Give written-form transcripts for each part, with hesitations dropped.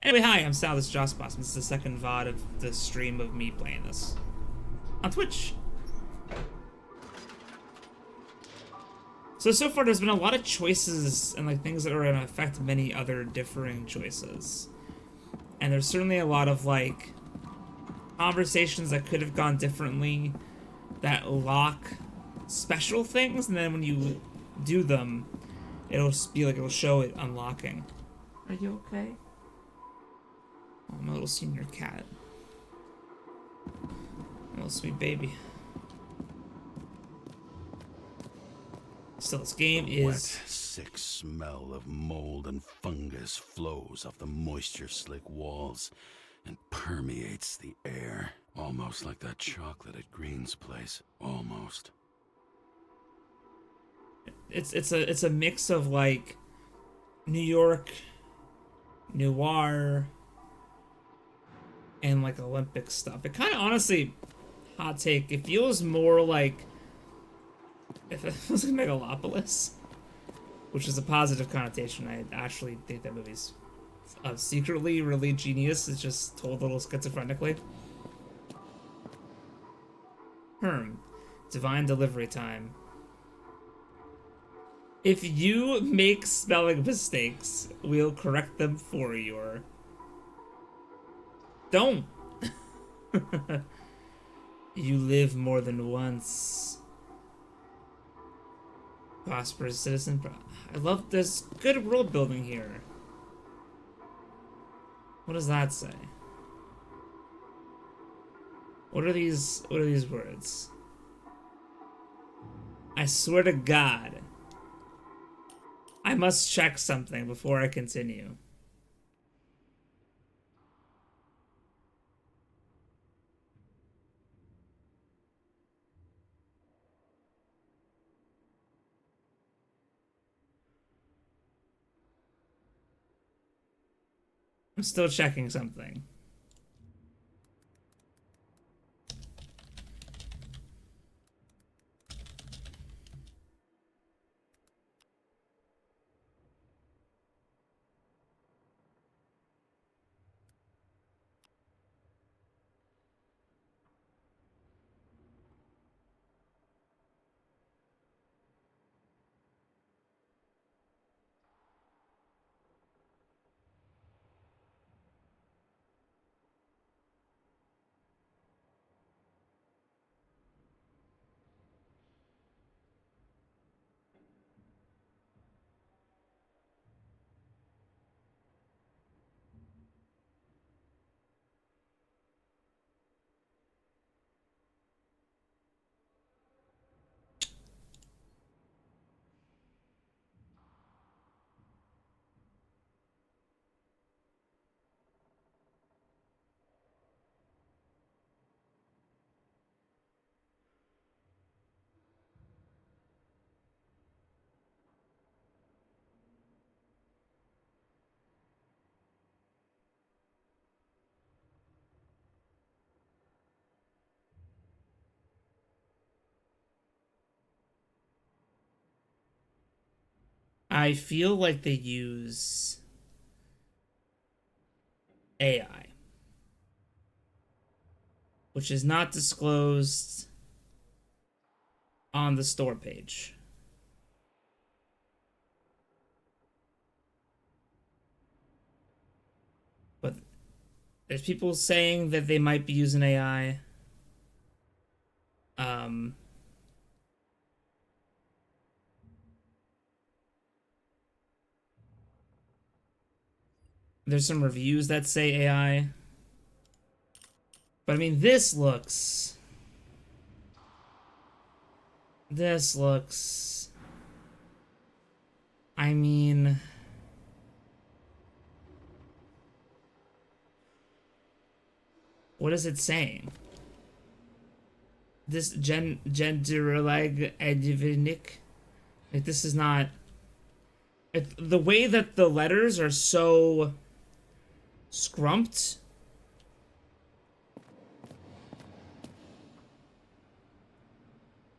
Anyway, hi, I'm Sal, this is Joss Boss, and this is the second VOD of the stream of me playing this on Twitch. So far there's been a lot of choices and like things that are gonna affect many other differing choices. And there's certainly a lot of like conversations that could have gone differently that lock special things, and then when you do them, it'll be like it'll show it unlocking. Are you okay? Oh, my little senior cat. My little sweet baby. Still, this game is... Wet, sick smell of mold and fungus flows off the moisture-slick walls and permeates the air. Almost like that chocolate at Green's place. Almost. It's a mix of like New York noir and like Olympic stuff. It kind of honestly, hot take, it feels more like if it was like Megalopolis, which is a positive connotation. I actually think that movie's secretly really genius. It's just told a little schizophrenically. Divine delivery time. If you make spelling mistakes, we'll correct them for you. Don't. You live more than once. Prosperous citizen. I love this good world building here. What does that say? What are these words? I swear to God, I must check something before I continue. I'm still checking something. I feel like they use AI, which is not disclosed on the store page. But there's people saying that they might be using AI. Um, there's some reviews that say AI. But I mean, this looks... I mean... What is it saying? This genderleg edivinic? Like, this is not... the way that the letters are so scrumped.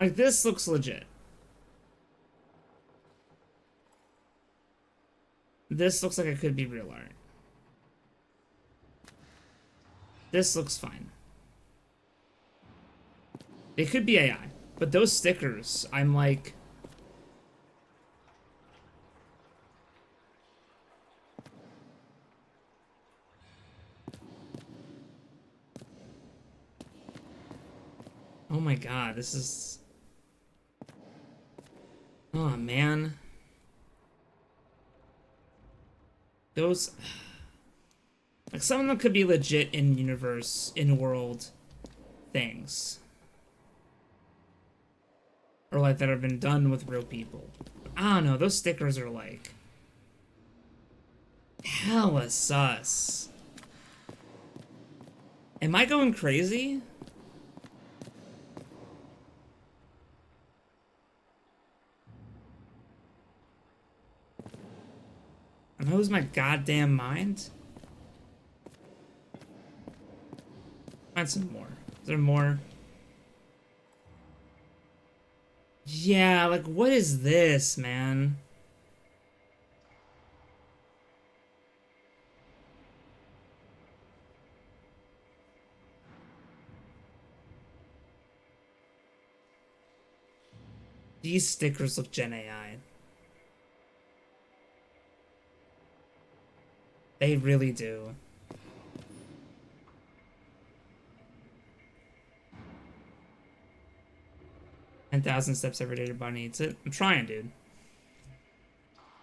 Like, this looks legit. This looks like it could be real art. This looks fine. They could be AI, but those stickers, I'm like, oh my god, this is, oh man, those, like some of them could be legit in universe, in world things, or like that have been done with real people. I don't know. Those stickers are like hella sus. Am I going crazy? Am I losing my goddamn mind? Find some more. Is there more? Yeah, like what is this, man? These stickers look Gen AI. They really do. 10,000 steps every day your body needs it. I'm trying, dude. I'm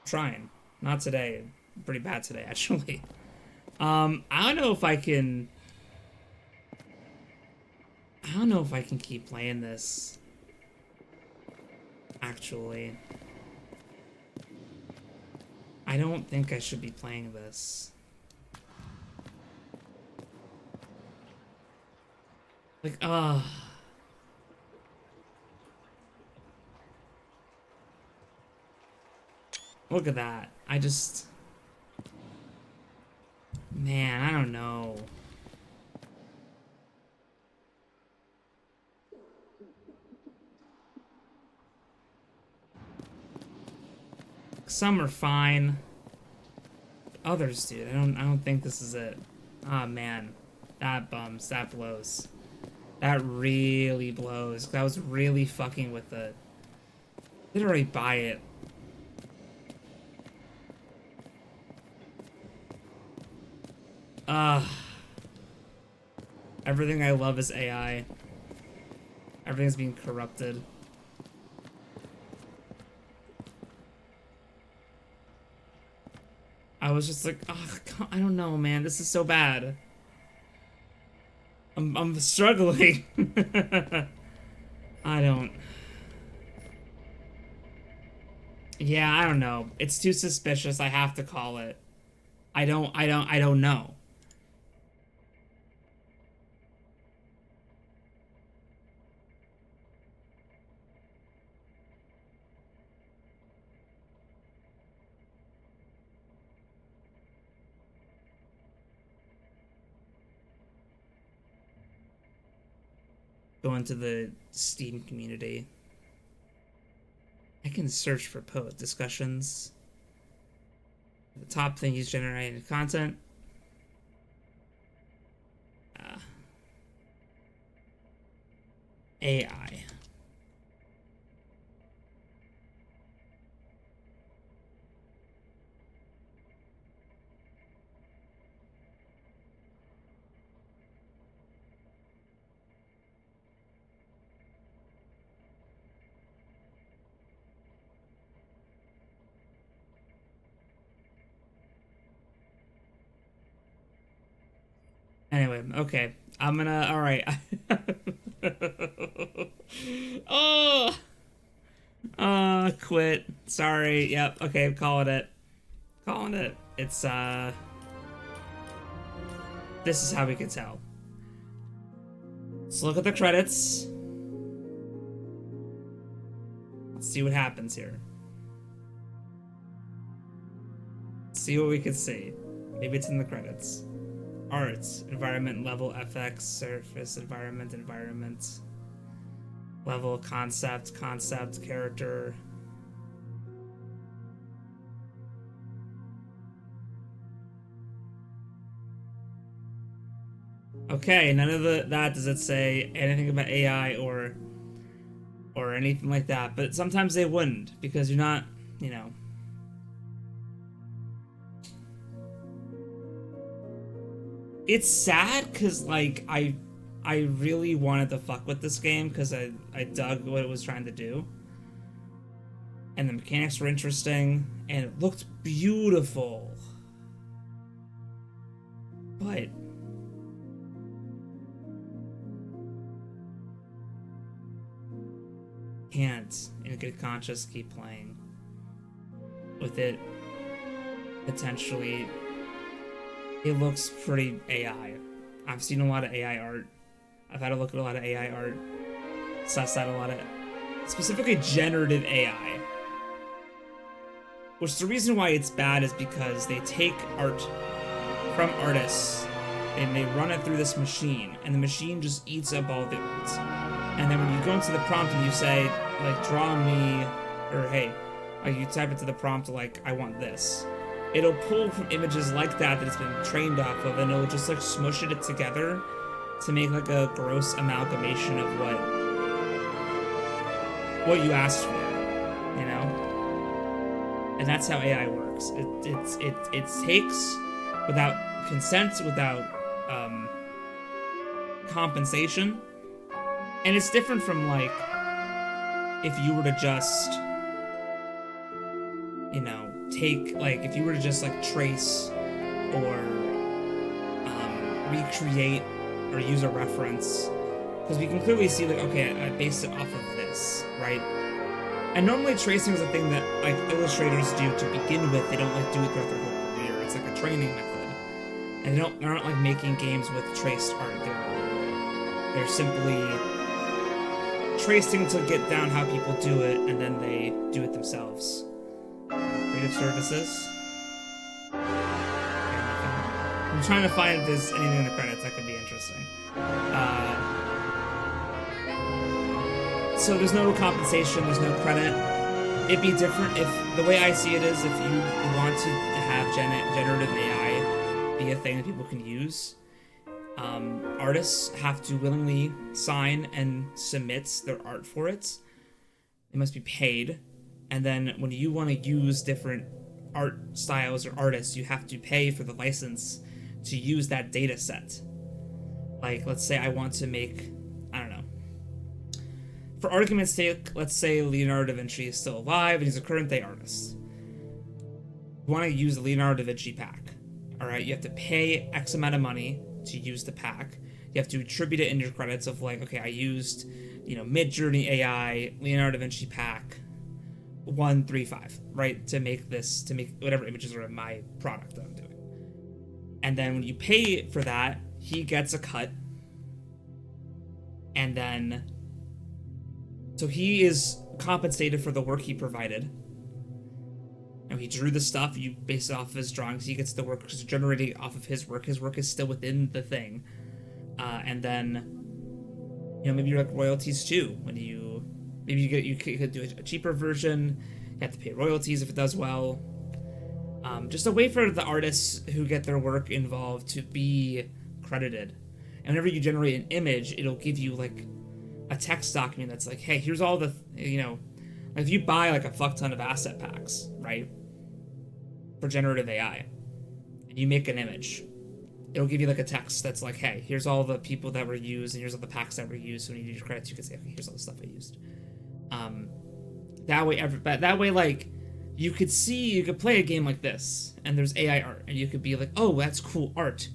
trying. Not today. Pretty bad today, actually. I don't know if I can. I don't know if I can keep playing this. Actually, I don't think I should be playing this. Like, look at that. I just, man, I don't know. Some are fine. Others, dude, I don't think this is it. Ah, man, that bums. That blows. That really blows. I was really fucking with it. Did already buy it. Everything I love is AI. Everything's being corrupted. I was just like, oh, I don't know, man. This is so bad. I'm struggling. I don't. Yeah, I don't know. It's too suspicious. I have to call it. I don't know. Go into the Steam community. I can search for post discussions. The top thing is generated content. Uh, AI. Anyway, okay. I'm gonna. All right. Oh, quit. Sorry. Yep. Okay, calling it. Calling it. It's This is how we can tell. Let's look at the credits. Let's see what happens here. See what we can see. Maybe it's in the credits. Arts, environment, level, FX, surface, environment, level, concept, character. Okay, none of that does it say anything about AI or anything like that. But sometimes they wouldn't because you're not, you know. It's sad because like I really wanted to fuck with this game because I dug what it was trying to do, and the mechanics were interesting and it looked beautiful, but can't in good conscience keep playing with it. Potentially, it looks pretty AI. I've seen a lot of AI art. I've had a look at a lot of AI art. Sussed out a lot of, specifically generative AI. Which the reason why it's bad is because they take art from artists and they run it through this machine, and the machine just eats up all the art. And then when you go into the prompt and you say, like, draw me, or hey, like you type into the prompt, like, I want this, it'll pull from images like that it's been trained off of, and it'll just like smush it together to make like a gross amalgamation of what you asked for, you know? And that's how AI works. It takes without consent, without compensation, and it's different from like if you were to just, you know, take like if you were to just like trace or recreate or use a reference, because we can clearly see like, okay, I based it off of this, right? And normally tracing is a thing that like illustrators do to begin with. They don't like do it throughout their whole career. It's like a training method, and they aren't like making games with traced art. They're simply tracing to get down how people do it, and then they do it themselves. Creative services. I'm trying to find if there's anything in the credits that could be interesting. So there's no compensation, there's no credit. It'd be different if, the way I see it is, if you want to have generative AI be a thing that people can use, artists have to willingly sign and submit their art for it. They must be paid. And then when you want to use different art styles or artists, you have to pay for the license to use that data set. Like, let's say I want to make, I don't know, for argument's sake, let's say Leonardo da Vinci is still alive and he's a current day artist. You want to use the Leonardo da Vinci pack. All right, you have to pay X amount of money to use the pack. You have to attribute it in your credits of like, okay, I used, you know, Midjourney AI, Leonardo da Vinci pack 135, right, to make whatever images are in my product that I'm doing. And then when you pay for that, he gets a cut. And then, so he is compensated for the work he provided. And he drew the stuff, you base it off of his drawings, he gets the work generated off of his work is still within the thing. And then, you know, maybe you're like royalties too. When you could do a cheaper version, you have to pay royalties if it does well. Just a way for the artists who get their work involved to be credited. And whenever you generate an image, it'll give you like a text document that's like, hey, here's all the, you know, like if you buy like a fuck ton of asset packs, right, for generative AI, and you make an image, it'll give you like a text that's like, hey, here's all the people that were used, and here's all the packs that were used. So when you do your credits, you can say, okay, here's all the stuff I used. That way, like, you could play a game like this, and there's AI art, and you could be like, oh, that's cool art.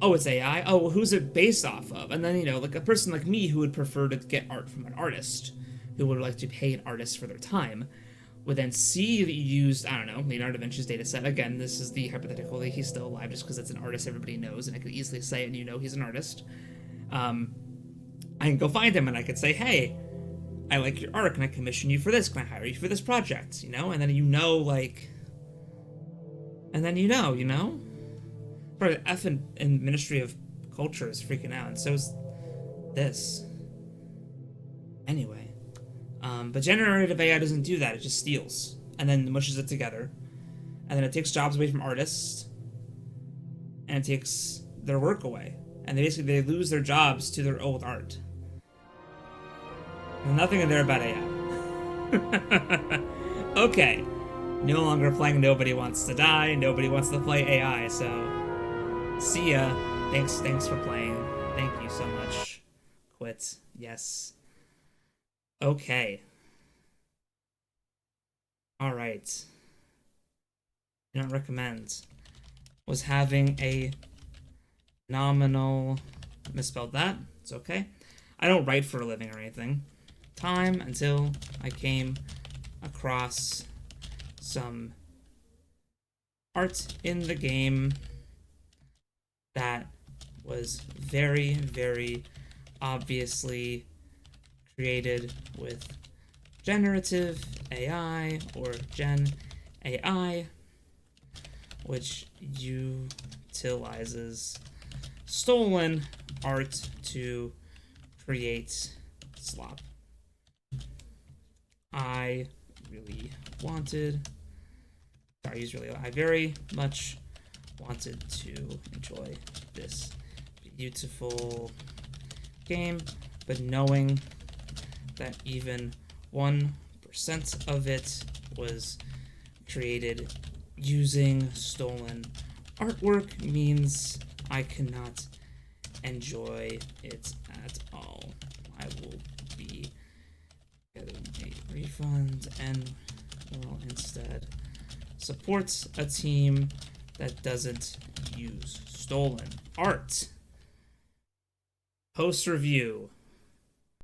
Oh, it's AI? Oh, well, who's it based off of? And then, you know, like a person like me who would prefer to get art from an artist, who would like to pay an artist for their time, would then see that you used, I don't know, Leonardo da Vinci's data set. Again, this is the hypothetical that he's still alive just because it's an artist everybody knows, and I could easily say it and you know he's an artist. I can go find him and I could say, hey, I like your art, can I commission you for this? Can I hire you for this project? You know? And then you know, like... And then you know? Probably the F in Ministry of Culture is freaking out, and so is this. Anyway. But generative AI doesn't do that, it just steals. And then mushes it together. And then it takes jobs away from artists. And it takes their work away. and they lose their jobs to their old art. And nothing in there about AI. Okay, no longer playing Nobody Wants to Die. Nobody wants to play AI. So, see ya. Thanks for playing. Thank you so much. Quit. Yes. Okay. All right. Do not recommend. Was having a nominal, misspelled that. It's okay. I don't write for a living or anything. Time until I came across some art in the game that was very, very obviously created with generative AI or Gen AI, which utilizes stolen art to create Slop. I very much wanted to enjoy this beautiful game, but knowing that even 1% of it was created using stolen artwork means I cannot enjoy it at all. I will be getting a refund and will instead support a team that doesn't use stolen art. Post review.